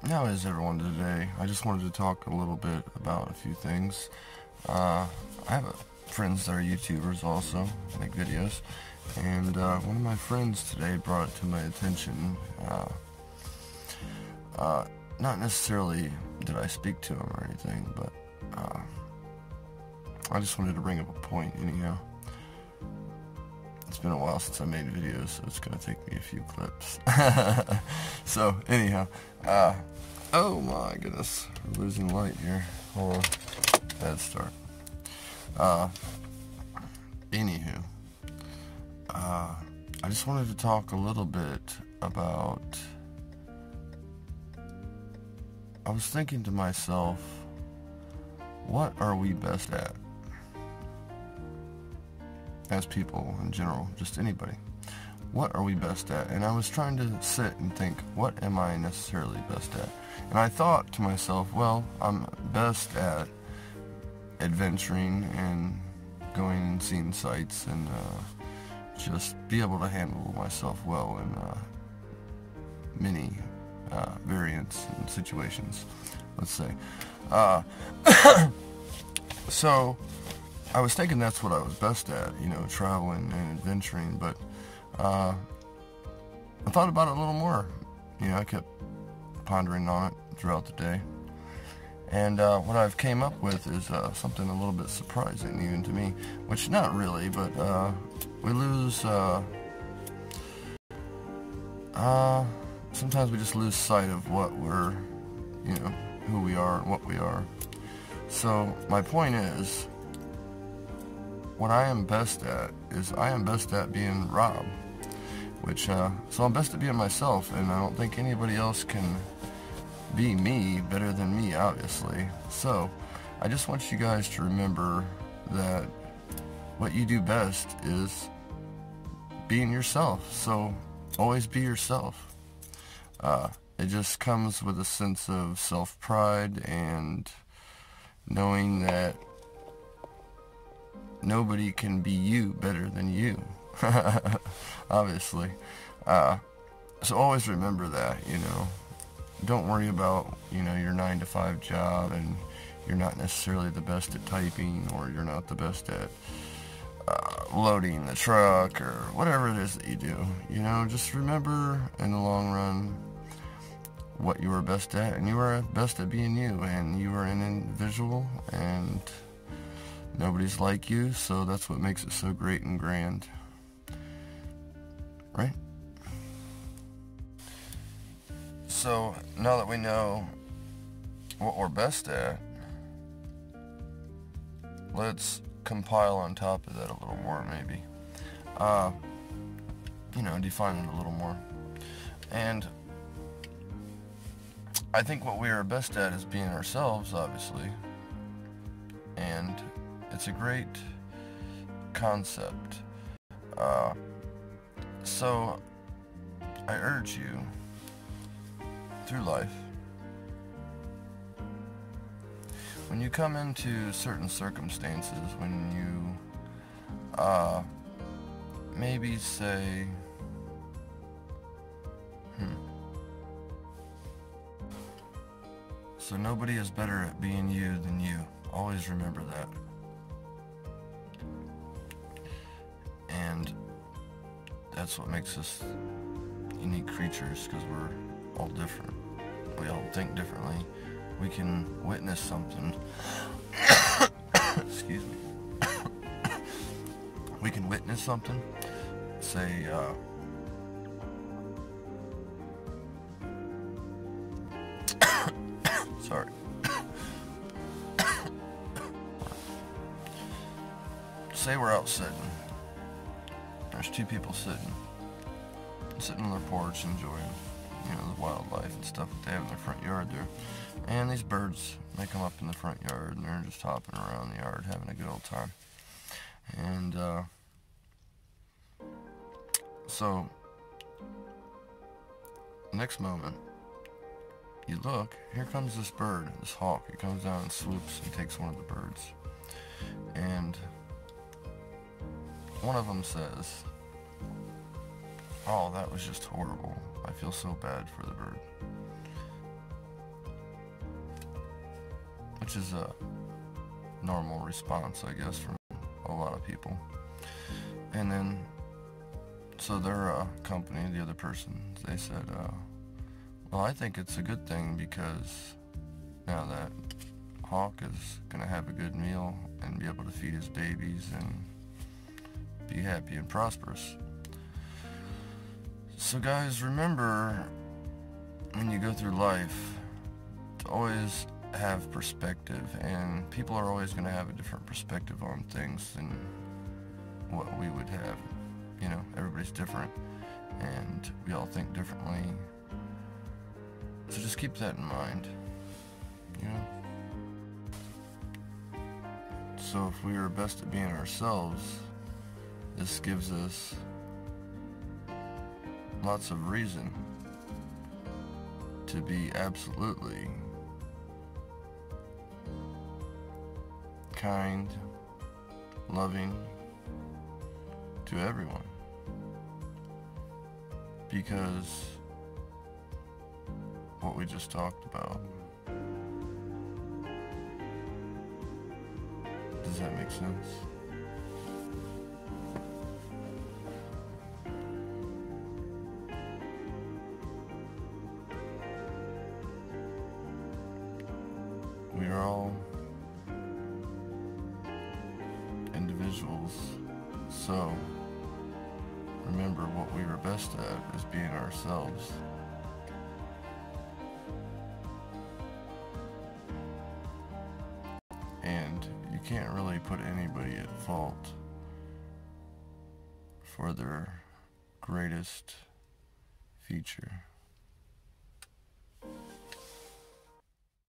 How is everyone today? I just wanted to talk a little bit about a few things. I have friends that are YouTubers also, make videos, and one of my friends today brought it to my attention. Not necessarily did I speak to him or anything, but I just wanted to bring up a point anyhow. It's been a while since I made videos, so it's going to take me a few clips. So, anyhow, oh my goodness, we're losing light here. Hold on, bad start. Anywho, I just wanted to talk a little bit about, I was thinking to myself, what are we best at? As people in general, just anybody. What are we best at? And I was trying to sit and think, what am I necessarily best at? And I thought to myself, well, I'm best at adventuring and going and seeing sights and just be able to handle myself well in many variants and situations, let's say. So I was thinking that's what I was best at, traveling and adventuring, but I thought about it a little more. I kept pondering on it throughout the day, and what I've came up with is something a little bit surprising even to me, which not really, but we lose, sometimes we just lose sight of what we're, who we are and what we are. So my point is, what I am best at is I am best at being Rob, so I'm best at being myself, and I don't think anybody else can be me better than me, obviously. So I just want you guys to remember that what you do best is being yourself, so always be yourself. It just comes with a sense of self-pride and knowing that nobody can be you better than you, obviously. So always remember that, Don't worry about, your 9-to-5 job and you're not necessarily the best at typing, or you're not the best at loading the truck, or whatever it is that you do. Just remember in the long run what you are best at, and you are best at being you, and you are an individual, and nobody's like you, so that's what makes it so great and grand. Right? So, now that we know what we're best at, let's compile on top of that a little more, maybe. Define it a little more. And I think what we are best at is being ourselves, obviously. And it's a great concept. So I urge you, through life, when you come into certain circumstances, when you maybe say, so nobody is better at being you than you. Always remember that. And that's what makes us unique creatures, because we're all different. We all think differently. We can witness something. Excuse me. We can witness something. Say, sorry. Say we're out sitting. There's two people sitting on their porch enjoying, the wildlife and stuff that they have in their front yard there. And these birds, they come up in the front yard and they're just hopping around the yard having a good old time. And so next moment, you look, here comes this bird, this hawk. He comes down and swoops and takes one of the birds. And one of them says, "Oh, that was just horrible. I feel so bad for the bird." which is a normal response, I guess, from a lot of people. And then, so their company, the other person, they said, well, I think it's a good thing because now that Hawk is going to have a good meal and be able to feed his babies and be happy and prosperous. So guys, remember when you go through life to always have perspective, and people are always going to have a different perspective on things than what we would have. You know, everybody's different and we all think differently. So just keep that in mind, you know. So if we are best at being ourselves, this gives us lots of reason to be absolutely kind, loving to everyone, because what we just talked about. Does that make sense? We are all individuals, so remember what we are best at is being ourselves. And you can't really put anybody at fault for their greatest feature.